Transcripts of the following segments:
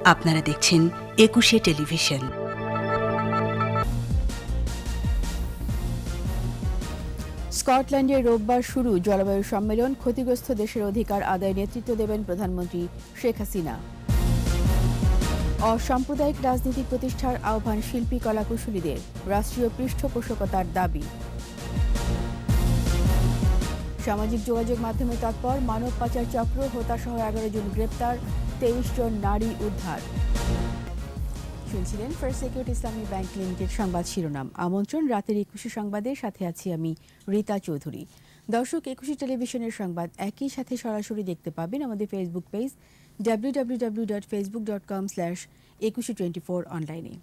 আপনারা দেখছেন একুশে টেলিভিশন। স্কটল্যান্ডে রোববার শুরু জলবায়ু সম্মেলন, ক্ষতিগ্রস্ত দেশের অধিকার আদায়ে নেতৃত্ব দেবেন প্রধানমন্ত্রী শেখ হাসিনা। অসাম্প্রদায়িক রাজনীতি প্রতিষ্ঠার আহ্বান শিল্পী কলাকুশলীদের, রাষ্ট্রীয় পৃষ্ঠপোষকতার দাবি। সামাজিক যোগাযোগ মাধ্যমে তৎপর মানব পাচার চক্র, হত্যাসহ 11 জন গ্রেপ্তার, 23 জন নারী উদ্ধার। শুনছিলেন ফার্স্ট সিকিউরিটি ইসলামী ব্যাংক লিমিটেড সংবাদ শিরোনাম। আমন্ত্রণ রাতের 21 সংবাদের সাথে আছি আমি রীতা চৌধুরী। দর্শক, 21 টেলিভিশনের সংবাদ একই সাথে সরাসরি দেখতে পাবেন আমাদের ফেসবুক পেজ www.facebook.com/2124 অনলাইনে।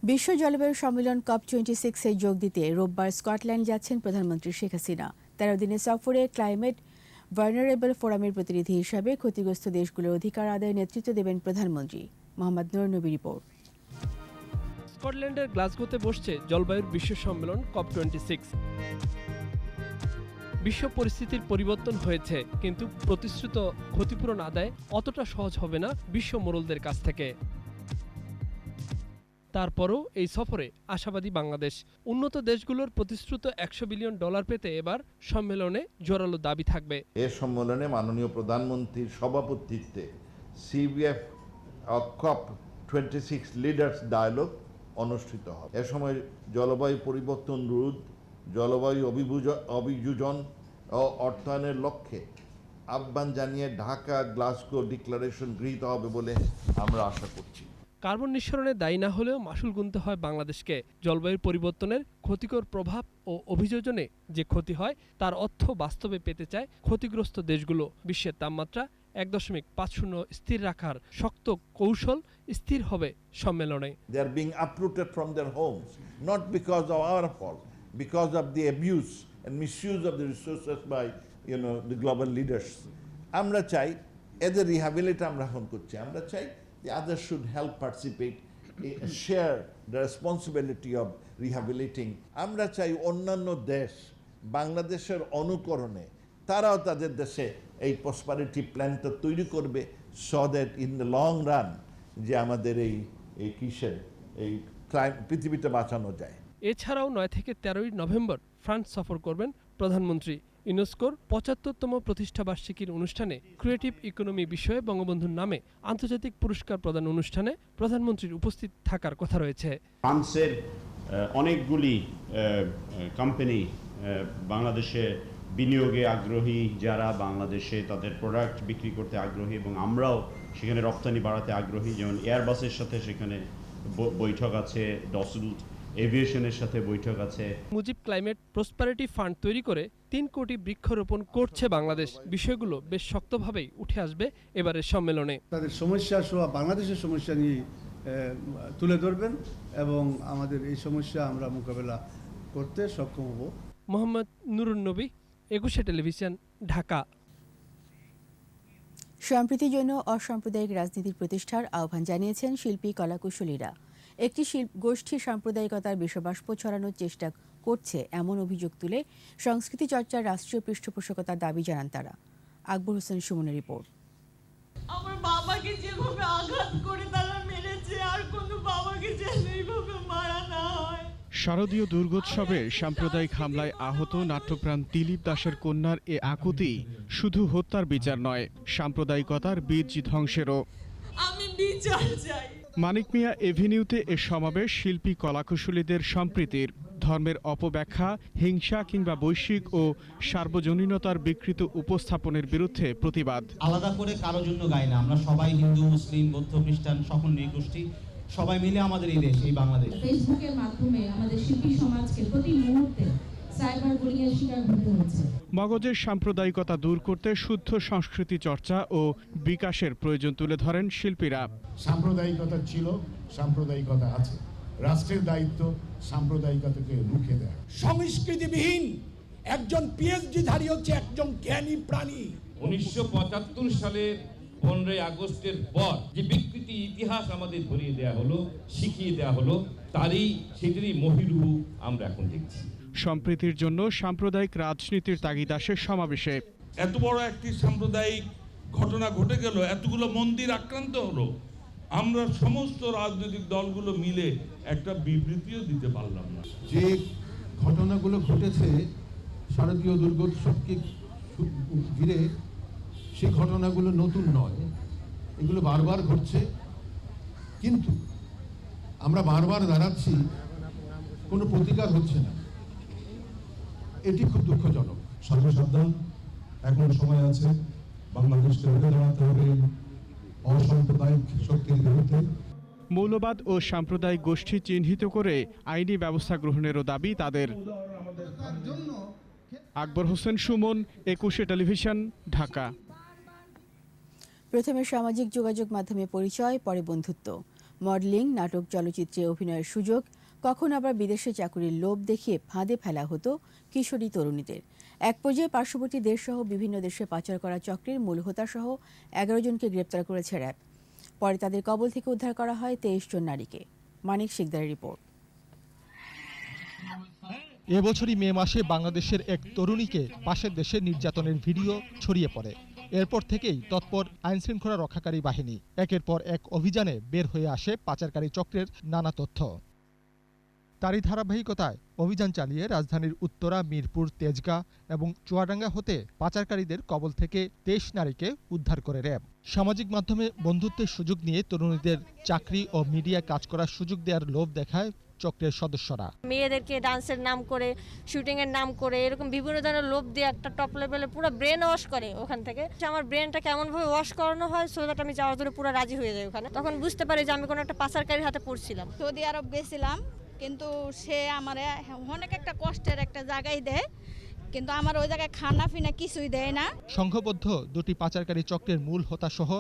বিশ্ব জলবায়ু সম্মেলন COP26-এ যোগ দিতে রোববার স্কটল্যান্ড যাচ্ছেন প্রধানমন্ত্রী শেখ হাসিনা। 13 দিনের সফরে ক্লাইমেট ভালনারেবল ফোরামের প্রতিনিধি হিসাবে ক্ষতিগ্রস্ত দেশগুলোর অধিকার আদায়ে নেতৃত্ব দেবেন প্রধানমন্ত্রী। মোহাম্মদ নূর নবী রিপোর্ট। স্কটল্যান্ডের গ্লাসগোতে বসছে জলবায়ুর বিশ্ব সম্মেলন COP26। বিশ্ব পরিস্থিতির পরিবর্তন হয়েছে, কিন্তু প্রতিশ্রুত ক্ষতিপূরণ আদায় অতটা সহজ হবে না বিশ্ব মোড়লদের কাছ থেকে। তারপরও এই সফরে আশাবাদী বাংলাদেশ। উন্নত দেশগুলোর প্রতিশ্রুত $100 বিলিয়ন পেতে এবার সম্মেলনে জোরালো দাবি থাকবে। এ সম্মেলনে মাননীয় প্রধানমন্ত্রীর সভাপতিত্বে CBF COP26 লিডার্স ডায়ালগ অনুষ্ঠিত হবে। এ সময় জলবায়ু পরিবর্তন রোধ, জলবায়ু অভিযোজন ও অর্থায়নের লক্ষ্যে আহ্বান জানিয়ে ঢাকা গ্লাসগো ডিক্লারেশন গৃহীত হবে বলে আমরা আশা করছি। কার্বন নিঃসরণে দায়ী না হলেও মাশুল গুনতে হয় বাংলাদেশকে। জলবায়ু পরিবর্তনের ক্ষতিকর প্রভাব ও অভিযোজনে যে ক্ষতি হয় তার অর্থ বাস্তবে পেতে চায় ক্ষতিগ্রস্ত দেশগুলো। বিশ্বের তাপমাত্রা 1.50 স্থির রাখার শক্ত কৌশল স্থির হবে সম্মেলনে। They are being uprooted from their homes, not because of our fault, because of the abuse and misuse of the resources by the global leaders. আমরা চাই এদের রিহ্যাবিলিটি আমরা এখন করছি। আমরা চাই the others should help participate, share the responsibility of rehabilitating. আমরা চাই অন্যান্য দেশ বাংলাদেশের অনুকরণে তারাও তাদের দেশে এই প্রসপারিটি প্ল্যানটা তৈরি করবে, so that in the long run যে আমাদের এই পৃথিবীটা বাঁচানো যায়। এছাড়াও 9 থেকে 13 নভেম্বর ফ্রান্স সফর করবেন প্রধানমন্ত্রী। ইউনেস্কোর 75তম প্রতিষ্ঠাবার্ষিকীর অনুষ্ঠানে ক্রিয়েটিভ ইকোনমি বিষয়ে বঙ্গবন্ধুর নামে আন্তর্জাতিক পুরস্কার প্রদান অনুষ্ঠানে প্রধানমন্ত্রীর উপস্থিত থাকার কথা রয়েছে। ফ্রান্সের অনেকগুলি কোম্পানি বাংলাদেশে বিনিয়োগে আগ্রহী, যারা বাংলাদেশে তাদের প্রোডাক্ট বিক্রি করতে আগ্রহী, এবং আমরাও সেখানে রপ্তানি বাড়াতে আগ্রহী। যেমন এয়ারবাসের সাথে সেখানে বৈঠক আছে, ডসুল্ট এভিয়েশনের সাথে বৈঠক আছে। মুজিব ক্লাইমেট প্রসপারিটি ফান্ড তৈরি করে 3 কোটি বৃক্ষরোপণ করছে বাংলাদেশ। বিষয়গুলো বেশ শক্তভাবেই উঠে আসবে এবারের সম্মেলনে। তাদের সমস্যা সহ বাংলাদেশের সমস্যা নিয়ে তুলে ধরবেন এবং আমাদের এই সমস্যা আমরা মোকাবেলা করতে সক্ষম হব। মোহাম্মদ নুরুন নবী, 21 টেলিভিশন, ঢাকা। সম্প্রীতির জন্য অসাম্প্রদায়িক রাজনীতির প্রতিষ্ঠার আহ্বান জানিয়েছেন শিল্পী কলাকুশলীরা। একটি গোষ্ঠী সাম্প্রদায়িকতার বিষবাষ্প ছড়ানোর চেষ্টা করছে এমন অভিযোগ তুলে সংস্কৃতি চর্চার রাষ্ট্রীয় পৃষ্ঠপোষকতার দাবি জানান তারা। আকবর হোসেন সুমনের রিপোর্ট। আমার বাবাকে যেভাবে আঘাত করে তারা মেরেছে, আর কোনো বাবাকে যেন এইভাবে মারা না হয়। শারদীয় দুর্গোৎসবে সাম্প্রদায়িক হামলায় আহত নাট্যপ্রাণ দিলীপ দাশের কন্যার এ আকুতি শুধু হত্যার বিচার নয়, সাম্প্রদায়িকতার বীজ ধ্বংসেরও। আমি বিচার চাই। মানিক মিয়া এভিনিউতে এ সমাবেশ শিল্পী কলাকুশলীদের সম্প্রীতির, ধর্মের অপব্যাখ্যা, হিংসা কিংবা বৈশ্বিক ও সার্বজনীনতার বিকৃত উপস্থাপনের বিরুদ্ধে প্রতিবাদ। আলাদা করে কারো জন্য গাই না, আমরা সবাই হিন্দু, মুসলিম, বৌদ্ধ, খ্রিস্টান, সকল নৃগোষ্ঠী সবাই মিলে আমাদের এই দেশ, এই বাংলাদেশ। ফেসবুকের মাধ্যমে আমাদের শিল্পী সমাজকে প্রতি মুহূর্তে সাইবার বুলিংয়ের শিকার হতে হচ্ছে। মগজের সাম্প্রদায়িকতা দূর করতে শুদ্ধ সংস্কৃতি চর্চা ও বিকাশের প্রয়োজন তুলে ধরেন শিল্পীরা। সাম্প্রদায়িকতা ছিল, সাম্প্রদায়িকতা আছে, রাষ্ট্রের দায়িত্ব সাম্প্রদায়িকতাকে রুখে দেয়। সংস্কৃতিবিহীন একজন PhD ধারী হচ্ছে একজন জ্ঞানী প্রাণী। 1975 সালের 15 আগস্টের পর যে বিকৃতি ইতিহাস আমাদের ধরিয়ে দেয়া হলো, শিখিয়ে দেয়া হলো, সেটারই মহিরূহ আমরা এখন দেখছি। সম্প্রীতির জন্য সাম্প্রদায়িক রাজনীতির তাগিদ আসে সমাবেশে। এত বড় একটি সাম্প্রদায়িক ঘটনা ঘটে গেল, এতগুলো মন্দির আক্রান্ত হলো, আমরা সমস্ত রাজনৈতিক দলগুলো মিলে একটা বিবৃতিও দিতে পারলাম না। যে ঘটনাগুলো ঘটেছে শারদীয় দুর্গোৎসবকে ঘিরে, সেই ঘটনাগুলো নতুন নয়, এগুলো বারবার ঘটছে, কিন্তু আমরা বারবার দাঁড়াচ্ছি, কোনো প্রতিকার হচ্ছে না। এটি খুব দুঃখজনক। সর্বসাবধান, এখন সময় আছে, বাংলাদেশকে রুখে দাঁড়াতে হবে অসাম্প্রদায়িক শক্তির বিরুদ্ধে। মৌলবাদ ও সাম্প্রদায়িক গোষ্ঠী চিহ্নিত করে আইনি ব্যবস্থা গ্রহণেরও দাবি তাদের। আকবর হোসেন সুমন, 21 টেলিভিশন, ঢাকা। প্রথমে সামাজিক যোগাযোগ মাধ্যমে পরিচয়, পরে বন্ধুত্ব, মডেলিং, নাটক, চলচ্চিত্রে অভিনয়ের সুযোগ, কখন আবার বিদেশে চাকুরির লোভ দেখিয়ে ফাঁদে ফেলা হতো কিশোরী তরুণীদের। এক পর্যায়ে পার্শ্ববর্তী দেশসহ বিভিন্ন দেশে পাচার করা চক্রের মূল হোতাসহ 11 জনকে গ্রেপ্তার করেছে র্যাব। পরে তাদের কবল থেকে উদ্ধার করা হয় 23 জন নারীকে। মানিক শিকদারের রিপোর্ট। এবছরই মে মাসে বাংলাদেশের এক তরুণীকে পাশের দেশে নির্যাতনের ভিডিও ছড়িয়ে পড়ে। এরপর থেকেই তৎপর আইনশৃঙ্খলা রক্ষাকারী বাহিনী একের পর এক অভিযানে বের হয়ে আসে পাচারকারী চক্রের নানা তথ্য। তারই ধারাবাহিকতায় অভিযান চালিয়ে রাজধানীর উত্তরা, মিরপুর, তেজগাঁ এবং চুয়াডাঙ্গা হতে পাচারকারীদের কবল থেকে 23 নারীকে উদ্ধার করে র্যাব। সামাজিক মাধ্যমে বন্ধুত্বের সুযোগ নিয়ে তরুণীদের চাকরি ও মিডিয়া কাজ করার সুযোগ দেওয়ার লোভ দেখায় চক্রের সদস্যরা। মেয়েদেরকে ডান্সের নাম করে, শুটিং এর নাম করে, এরকম বিভিন্ন ধরনের লোভ দিয়ে একটা টপ লেভেলে পুরো ব্রেন ওয়াশ করে। ওখান থেকে আমার ব্রেনটা কেমন ভাবে ওয়াশ করানো হয়, সো দ্যাট আমি যাওয়ার জন্য পুরো রাজি হয়ে যাই ওখানে। তখন বুঝতে পারি যে আমি কোনো একটা পাচারকারীর হাতে পড়ছিলাম। সৌদি আরব গেছিলাম, কিন্তু সে আমারে অনেক একটা কষ্টের একটা জায়গায় দেয়, কিন্তু আমার ওই জায়গায় খানা ফিনা কিছুই দেয় না। সংঘবদ্ধ দুটি পাচারকারী চক্রের মূল হোতাসহ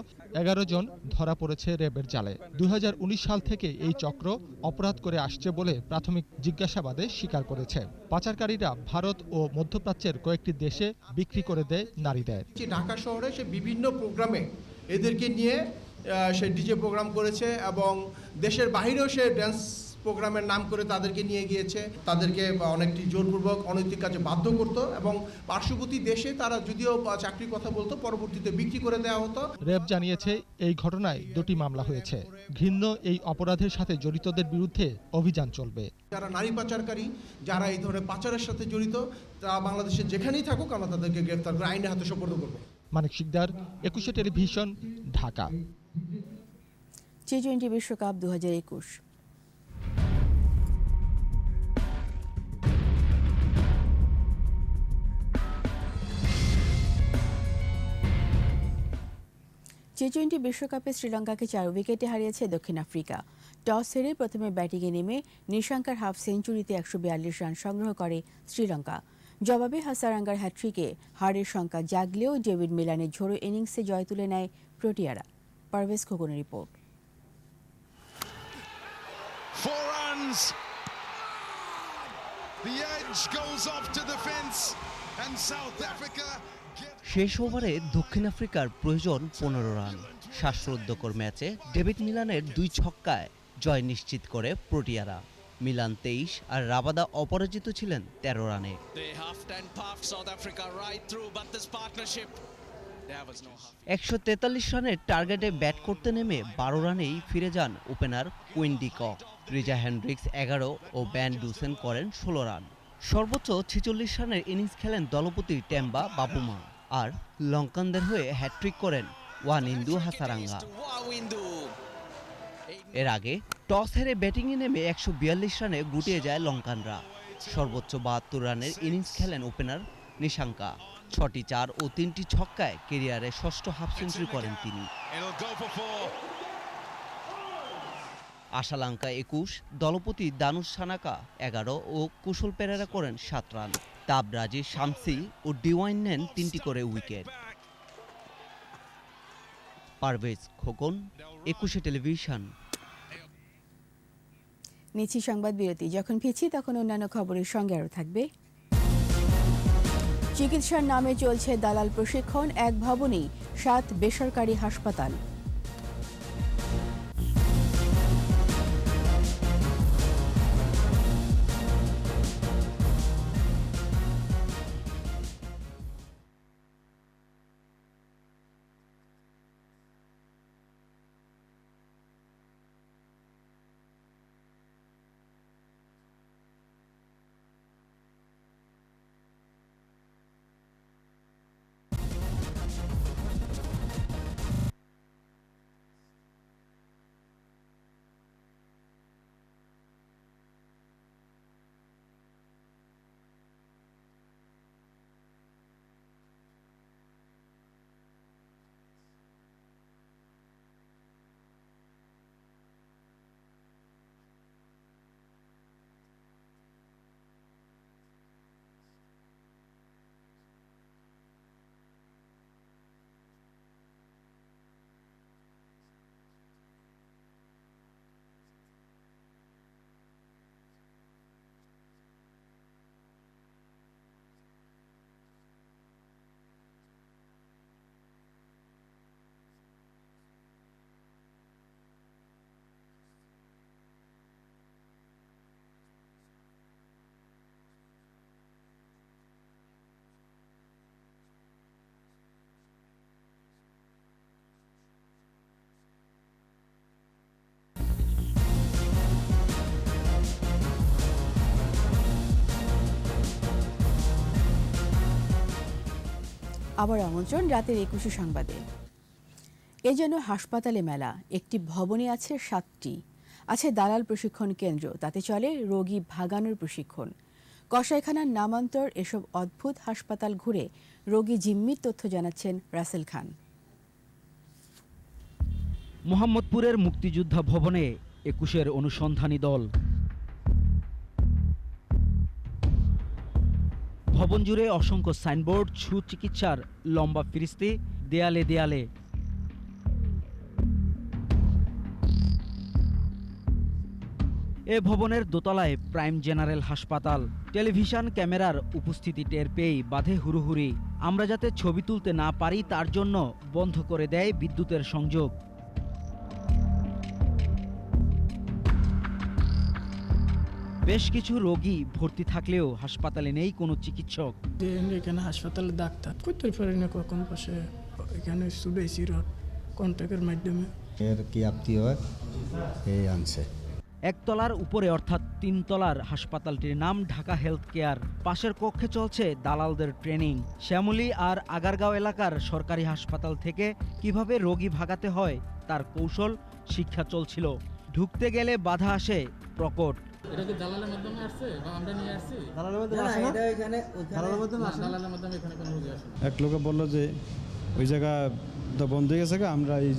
11 জন ধরা পড়েছে র্যাবের জালে। 2019 সাল থেকে এই চক্র অপরাধ করে আসছে বলে প্রাথমিক জিজ্ঞাসাবাদে স্বীকার করেছে। পাচারকারীরা ভারত ও মধ্যপ্রাচ্যের কয়েকটি দেশে বিক্রি করে দেয় নারীদের। ঢাকা শহরে সে বিভিন্ন প্রোগ্রামে এদেরকে নিয়ে সে ডিজে প্রোগ্রাম করেছে এবং দেশের বাইরেও সে ড্যান্স প্রোগ্রামের নাম করে তাদেরকে নিয়ে গিয়েছে। তাদেরকে অনেকটি জোরপূর্বক অনৈতিক কাজে বাধ্য করত এবং পার্শ্ববর্তী দেশে তারা যদিও চাকরির কথা বলতো, পরবর্তীতে বিক্রি করে দেওয়া হতো। র্যাব জানিয়েছে এই ঘটনায় 2টি মামলা হয়েছে। ঘৃণ্য এই অপরাধের সাথে জড়িতদের বিরুদ্ধে অভিযান চলবে। যারা নারী পাচারকারী, যারা এই ধরনের পাচারের সাথে জড়িত, তারা বাংলাদেশে যেখানেই থাকুক আমরা তাদেরকে গ্রেফতার করে আইনের হাতে সোপর্দ করব। মানিক শিকদার, 21 টেলিভিশন, ঢাকা। টি-20 বিশ্বকাপ 2021। টি-20 বিশ্বকাপে শ্রীলঙ্কাকে 4 উইকেটে হারিয়েছে দক্ষিণ আফ্রিকা। টস হেরে প্রথমে ব্যাটিংয়ে নেমে নিশাঙ্কার হাফ সেঞ্চুরিতে 142 রান সংগ্রহ করে শ্রীলঙ্কা। জবাবে হাসারাঙ্গার হ্যাট্রিকে হারের শঙ্কা জাগলেও ডেভিড মিলানের ঝোড়ো ইনিংসে জয় তুলে নেয় প্রোটিয়ারা। পারভেজ খোকনের রিপোর্ট। শেষ ওভারে দক্ষিণ আফ্রিকার প্রয়োজন 15 রান। শ্বাসরুদ্ধকর ম্যাচে ডেভিড মিলানের 2 ছক্কায় জয় নিশ্চিত করে প্রোটিয়ারা। মিলান 23 আর রাবাদা অপরাজিত ছিলেন 13 রানে। 143 রানের টার্গেটে ব্যাট করতে নেমে 12 রানেই ফিরে যান opener queen de Kock. Reza Hendrix 11 ও ব্যান ডুসেন করেন 16 রান। সর্বোচ্চ 46 রানের ইনিংস খেলেন দলপতি টেম্বা বাবুমা। আর লঙ্কানদের হয়ে হ্যাট্রিক করেন ওয়ানিন্দু হাসারাঙ্গা। এর আগে টস হেরে ব্যাটিংয়ে নেমে 142 রানে গুটিয়ে যায় লঙ্কানরা। সর্বোচ্চ 72 রানের ইনিংস খেলেন ওপেনার নিশাঙ্কা। 6টি 4 ও 3টি ছক্কায় ক্যারিয়ারে ষষ্ঠ হাফ সেঞ্চুরি করেন তিনি। আশালাঙ্কা 21, দলপতি দানুশ সানাকা 11 ও কুশল পেরেরা করেন 7 রান। তাবরাজি, শামসি ও ডিওয়াইন নেন 3টি করে উইকেট। পারভেজ খোকন, 21 টেলিভিশন। নিচ্ছি সংবাদ বিরতি। যখন ফিরছি তখন অন্যান্য খবরের সঙ্গে আরও থাকবে। চিকিৎসার নামে চলছে দালাল প্রশিক্ষণ, এক ভবনেই 7 বেসরকারি হাসপাতাল। আবার আমন্ত্রণ রাতের 21 সংবাদে। এজন্য হাসপাতালে মেলা, একটি ভবনে আছে 7টি, আছে দালাল প্রশিক্ষণ কেন্দ্র, তাতে চলে রোগী ভাগানোর প্রশিক্ষণ। কসাইখানার নামান্তর এসব অদ্ভুত হাসপাতাল ঘুরে রোগী জিম্মির তথ্য জানাচ্ছেন রাসেল খান। মোহাম্মদপুরের মুক্তিযোদ্ধা ভবনে 21-এর অনুসন্ধানী দল। ভবন জুড়ে অসংখ্য সাইনবোর্ড, সুচিকিৎসার লম্বা ফিরিস্তি দেয়ালে দেয়ালে। এ ভবনের দোতলায় প্রাইম জেনারেল হাসপাতাল। টেলিভিশন ক্যামেরার উপস্থিতি টের পেয়েই বাধে হুড়োহুড়ি। আমরা যাতে ছবি তুলতে না পারি তার জন্য বন্ধ করে দেয় বিদ্যুতের সংযোগ। বেশ কিছু রোগী ভর্তি থাকলেও হাসপাতালে নেই কোনো চিকিৎসক। এখানে হাসপাতালে ডাক্তার করতে পারি না, কখন পাশে এখানে সুবেসি রোড কন্ট্যাক্টের মাধ্যমে এর কি আপত্তি হয় এই আনছে। একতলার উপরে অর্থাৎ 3 তলার হাসপাতালটির নাম ঢাকা হেলথ কেয়ার। পাশের কক্ষে চলছে দালালদের ট্রেনিং। শ্যামলী আর আগারগাঁও এলাকার সরকারি হাসপাতাল থেকে কিভাবে রোগী ভাগাতে হয় তার কৌশল শিক্ষা চলছিল। ঢুকতে গেলে বাধা আসে প্রকট। এটা কি দালালের মাধ্যমে আসছে বা আমরা নিয়ে আসছি? দালালের মাধ্যমে আসে না, এটা এখানে দালালের মাধ্যমে আসে না। দালালের মাধ্যমে এখানে কোনো রোগী আসে না। এক লোকে বলল যে ওই জায়গা তো বন্ধ হয়ে গেছে, আমরা এই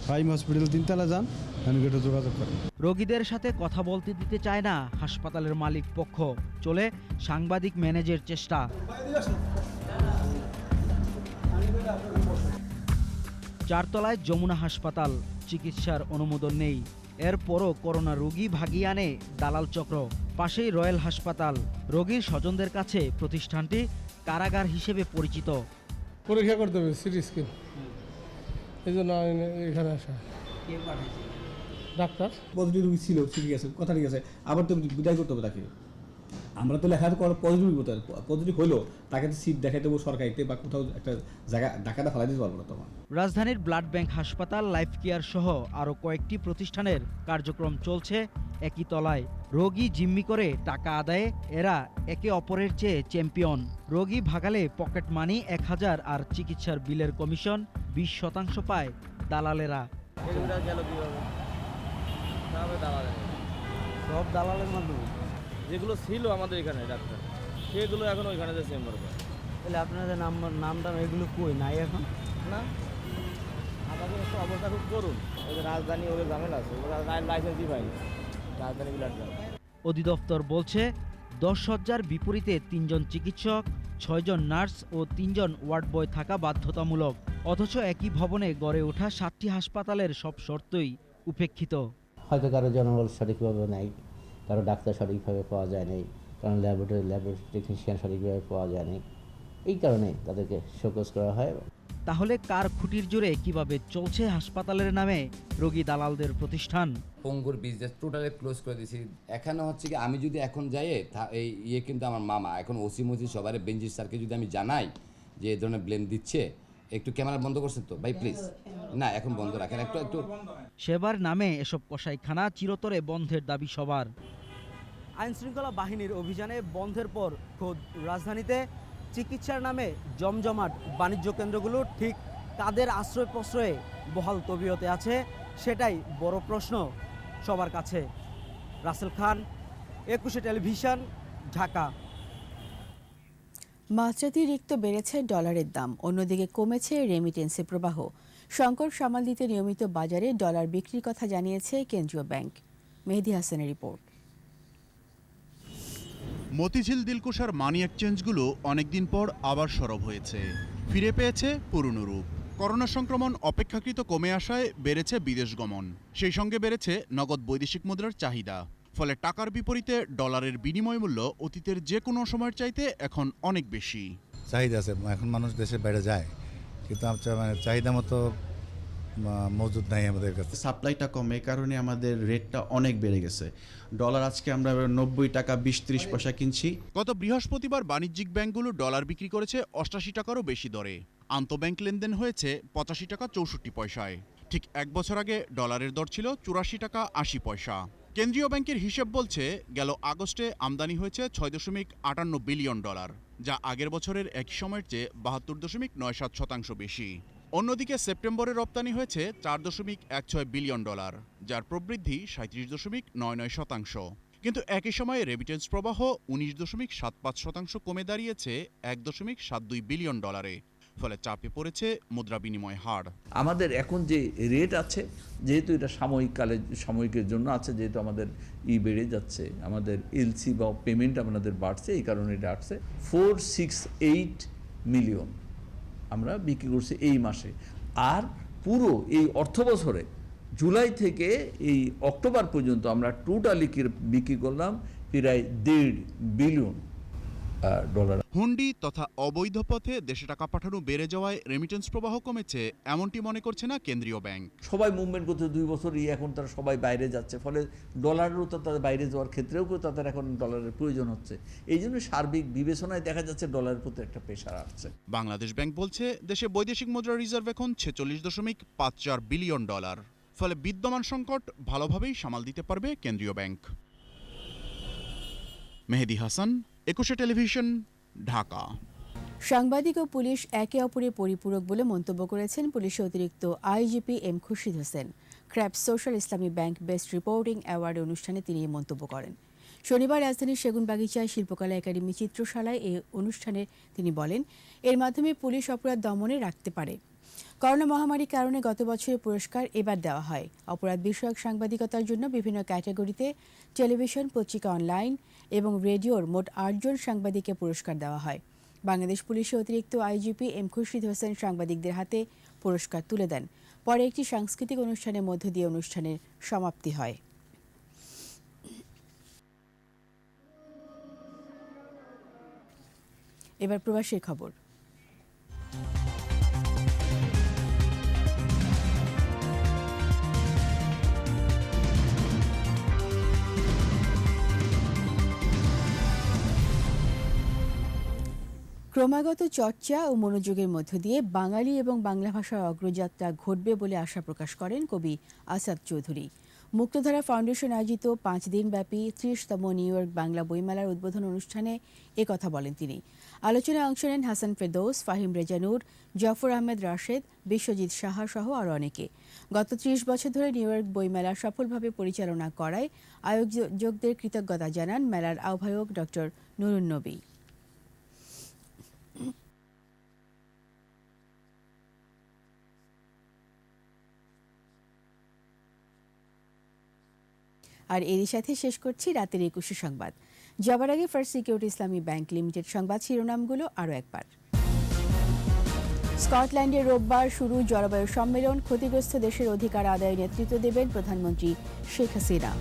প্রাইম হসপিটাল 3 তলা যান, আমি গেটে যোগাযোগ করি। রোগীদের সাথে কথা বলতে দিতে চায় না হাসপাতালের মালিক পক্ষ। চলে সাংবাদিক ম্যানেজের চেষ্টা। 4 তলায় যমুনা হাসপাতাল, চিকিৎসার অনুমোদন নেই। এরপরও করোনা রোগী ভাগিয়ে আনে দালাল চক্র। পাশেই রয়্যাল হাসপাতাল। রোগীর স্বজনদের কাছে প্রতিষ্ঠানটি কারাগার হিসেবে পরিচিত। পরীক্ষা করতে হবে সিটি স্ক্যান, এই জন্য এখানে আসা। ডাক্তার পজিটিভ রোগী ছিল, ঠিক আছে, কথা ঠিক আছে, আবার তো বিদায় করতে হবে তাকে। আমরা তো লেখা করার পজিটিভ হতে পজিটিভ হইলো তাকে তো সিট দেখাই দেবো সরকারিতে বা কোথাও একটা জায়গা ঢাকাটা ফেলাই দিতে পারবো না তোমার। রাজধানীর ব্লাড ব্যাংক হাসপাতাল, লাইফ কেয়ার সহ আরও কয়েকটি প্রতিষ্ঠানের কার্যক্রম চলছে একই তলায়। রোগী জিম্মি করে টাকা আদায়ে এরা একে অপরের চেয়ে চ্যাম্পিয়ন। রোগী ভাগালে পকেট মানি 1000 আর চিকিৎসার বিলের কমিশন 20% পায় দালালেরা। সব দালালের মাধ্যমে যেগুলো ছিল আমাদের এখানে ডাক্তার, সেগুলো এখন ওইখানে যে চেম্বার করে। তাহলে আপনাদের নামটা এগুলো কই নাই এখন? না, আমাদের একটু অবস্থা খুব করুন। ওই যে রাজধানী ওদের ঝামেলা আছে, ওরা লাইসেন্সই পাই রাজধানী ব্লাড ব্যাংক। অধিদপ্তর বলছে 10 শয্যার বিপরীতে 3 জন চিকিৎসক, 6 জন নার্স ও 3 জন ওয়ার্ড বয় থাকা বাধ্যতামূলক। অথচ একই ভবনে গড়ে ওঠা 7টি হাসপাতালের সব শর্তই উপেক্ষিত। হয়তো কারো জনবল সঠিকভাবে নাই, কারো ডাক্তার সঠিকভাবে পাওয়া যায় নাই, কারণ ল্যাবরেটরি টেকনিশিয়ান সঠিকভাবে পাওয়া যায় নাই, এই কারণে তাদেরকে শোকজ করা হয়। তাহলে কার খুঁটির জোরে কিভাবে চলছে হাসপাতালের নামে রোগী দালালদের প্রতিষ্ঠান? পঙ্গুর বিজনেস টোটালি ক্লোজ করে দিয়েছি। এখানে হচ্ছে কি আমি যদি এখন যাই এই ইয়ে কিন্তু আমার মামা এখন ওসি মসি সবার বেঞ্জির স্যারকে যদি আমি জানাই যে এই ধরনের ব্লেম দিচ্ছে, একটু ক্যামেরা বন্ধ করছেন তো ভাই প্লিজ, না এখন বন্ধ রাখেন একটু। সেবার নামে এসব কসাইখানা চিরতরে বন্ধের দাবি সবার। আইনশৃঙ্খলা বাহিনীর অভিযানে বন্ধের পর খোদ রাজধানীতে চিকিৎসার নামে জমজমাট বাণিজ্য কেন্দ্রগুলো ঠিক কাদের আশ্রয় প্রশ্রয়ে বহাল তবিয়তে আছে, সেটাই বড় প্রশ্ন সবার কাছে। রাসেল খান, 21 টেলিভিশন, ঢাকা। মাত্রাতিরিক্ত বেড়েছে ডলারের দাম, অন্যদিকে কমেছে রেমিটেন্সে প্রবাহ। সংকট সামাল দিতে নিয়মিত বাজারে ডলার বিক্রির কথা জানিয়েছে কেন্দ্রীয় ব্যাংক। মেহেদী হাসানের রিপোর্ট। মতিঝিল দিলকুশার মানি এক্সচেঞ্জগুলো অনেকদিন পর আবার সরব হয়েছে, ফিরে পেয়েছে পুরনো রূপ। করোনা সংক্রমণ অপেক্ষাকৃত কমে আসায় বেড়েছে বিদেশ গমন, সেই সঙ্গে বেড়েছে নগদ বৈদেশিক মুদ্রার চাহিদা। ফলে টাকার বিপরীতে ডলারের বিনিময় মূল্য অতীতের যে কোনো সময়ের চাইতে এখন অনেক বেশি। চাহিদা আছে, এখন মানুষ দেশের বাইরে যায়, কিন্তু মানে চাহিদা মতো মজুদ নাই আমাদের কাছে। সাপ্লাইটা কমে, কারণে আমাদের রেটটা অনেক বেড়ে গেছে। ডলার আজকে আমরা 90 টাকা 20-30 পয়সা কিনছি। গত বৃহস্পতিবার বাণিজ্যিক ব্যাংকগুলো ডলার বিক্রি করেছে 88 টাকারও বেশি দরে। আন্তঃব্যাংক লেনদেন হয়েছে 85 টাকা 64 পয়সায়। ঠিক এক বছর আগে ডলারের দর ছিল 84 টাকা 80 পয়সা। কেন্দ্রীয় ব্যাংকের হিসেব বলছে গেল আগস্টে আমদানি হয়েছে 6.58 বিলিয়ন ডলার। যা আগের বছরের একই সময়ের চেয়ে ৭২.৯৭% বেশি। অন্যদিকে সেপ্টেম্বরে রপ্তানি হয়েছে $৪.16 বিলিয়ন, যার প্রবৃদ্ধি ৩৭.৯৯%। কিন্তু একই সময়ে রেমিটেন্স প্রবাহ ১৯.৭৫% কমে দাঁড়িয়েছে $১.৭২ বিলিয়ন। ফলে চাপে পড়েছে মুদ্রা বিনিময় হার। আমাদের এখন যে রেট আছে, যেহেতু এটা সাময়িকের জন্য আছে, যেহেতু আমাদের বেড়ে যাচ্ছে, আমাদের এলসি বা পেমেন্ট আমাদের বাড়ছে, এই কারণে এটা আসছে 468 মিলিয়ন আমরা বিক্রি করছি এই মাসে। আর পুরো এই অর্থ বছরে জুলাই থেকে এই অক্টোবর পর্যন্ত আমরা টোটালি বিক্রি করলাম প্রায় $1.5 বিলিয়ন। হুন্ডি তথা অবৈধ পথে দেশে টাকা পাঠানো বেড়ে যাওয়ায় রেমিটেন্স প্রবাহ কমেছে, এমনটি মনে করছে না কেন্দ্রীয় ব্যাংক। সবাই মুভমেন্ট করতে 2 বছর, এখন তারা সবাই বাইরে যাচ্ছে, ফলে ডলারেরও তো তাদের বাইরে যাওয়ার ক্ষেত্রেও তাদের এখন ডলারের প্রয়োজন হচ্ছে। এই জন্য সার্বিক বিবেচনায় দেখা যাচ্ছে ডলারের প্রতি একটা প্রেশার আসছে। বাংলাদেশ ব্যাংক বলছে দেশে বৈদেশিক মুদ্রা রিজার্ভ এখন $46.54 বিলিয়ন। ফলে বিদ্যমান সংকট ভালোভাবেই সামাল দিতে পারবে কেন্দ্রীয় ব্যাংক। মেহেদী হাসান, ২১ টেলিভিশন, ঢাকা। সাংবাদিক ও পুলিশ একে অপরের পরিপূরক বলে মন্তব্য করেছেন পুলিশের অতিরিক্ত আইজিপি এম খুরশিদ হোসেন। ক্র্যাপস social Islami bank best reporting award অনুষ্ঠানে তিনি এই মন্তব্য করেন। শনিবার রাজধানীর সেগুনবাগিচায় শিল্পকলা একাডেমি চিত্রশালায় এই অনুষ্ঠানে তিনি বলেন, এর মাধ্যমে পুলিশ অপরাধ দমনে রাখতে পারে। করোনা মহামারীর কারণে গত বছরের পুরস্কার এবার দেওয়া হয়। অপরাধ বিষয়ক সাংবাদিকতার জন্য বিভিন্ন ক্যাটাগরিতে টেলিভিশন, পত্রিকা, অনলাইন এবং রেডিওর মোট 8 জন সাংবাদিককে পুরস্কার দেওয়া হয়। বাংলাদেশ পুলিশের অতিরিক্ত আইজিপি এম খুরশিদ হোসেন সাংবাদিকদের হাতে পুরস্কার তুলে দেন। পরে একটি সাংস্কৃতিক অনুষ্ঠানের মধ্য দিয়ে অনুষ্ঠানের সমাপ্তি হয়। এবার প্রবাসীর খবর। ক্রমাগত চর্চা ও মনোযোগের মধ্য দিয়ে বাঙালি এবং বাংলা ভাষার অগ্রযাত্রা ঘটবে বলে আশা প্রকাশ করেন কবি আসাদ চৌধুরী। মুক্তধারা ফাউন্ডেশন আয়োজিত 5 দিনব্যাপী 30তম নিউ ইয়র্ক বাংলা বইমেলার উদ্বোধন অনুষ্ঠানে একথা বলেন তিনি। আলোচনায় অংশ নেন হাসান ফেরদৌস, ফাহিম রেজা নূর, জাফর আহমেদ রাশেদ, বিশ্বজিৎ সাহা সহ আরও অনেকে। গত 30 বছর ধরে নিউ ইয়র্ক বইমেলা সফলভাবে পরিচালনা করায় আয়োজকদের কৃতজ্ঞতা জানান মেলার আহ্বায়ক ডক্টর নুরুন নবী। আর এরই সাথে শেষ করছি রাতের 21 সংবাদ। যাবার আগে ফার্স্ট সিকিউরিটি ইসলামী ব্যাংক লিমিটেড সংবাদ শিরোনামগুলো আরও একবার। স্কটল্যান্ডে রোববার শুরু জলবায়ু সম্মেলন, ক্ষতিগ্রস্ত দেশের অধিকার আদায়ে নেতৃত্ব দেবেন প্রধানমন্ত্রী শেখ হাসিনা।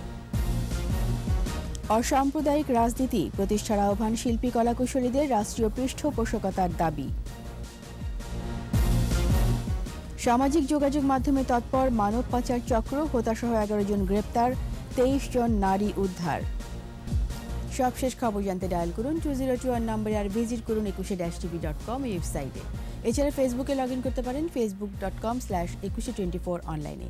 অসাম্প্রদায়িক রাজনীতি প্রতিষ্ঠার আহ্বান শিল্পী কলাকুশলীদের, রাষ্ট্রীয় পৃষ্ঠপোষকতার দাবি। সামাজিক যোগাযোগ মাধ্যমে তৎপর মানব পাচার চক্র, হতাসহ 11 জন গ্রেপ্তার, 23 জন নারী উদ্ধার। সবশেষ খবর জানতে ডায়াল করুন 2021 নম্বরে আর ভিজিট করুন 21-tv.com ওয়েবসাইটে। এছাড়া ফেসবুকে লগ ইন করতে পারেন facebook.com/2124 অনলাইনে।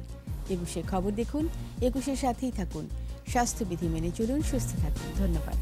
21 খবর দেখুন, 21 সাথেই থাকুন। স্বাস্থ্যবিধি মেনে চলুন, সুস্থ থাকুন। ধন্যবাদ।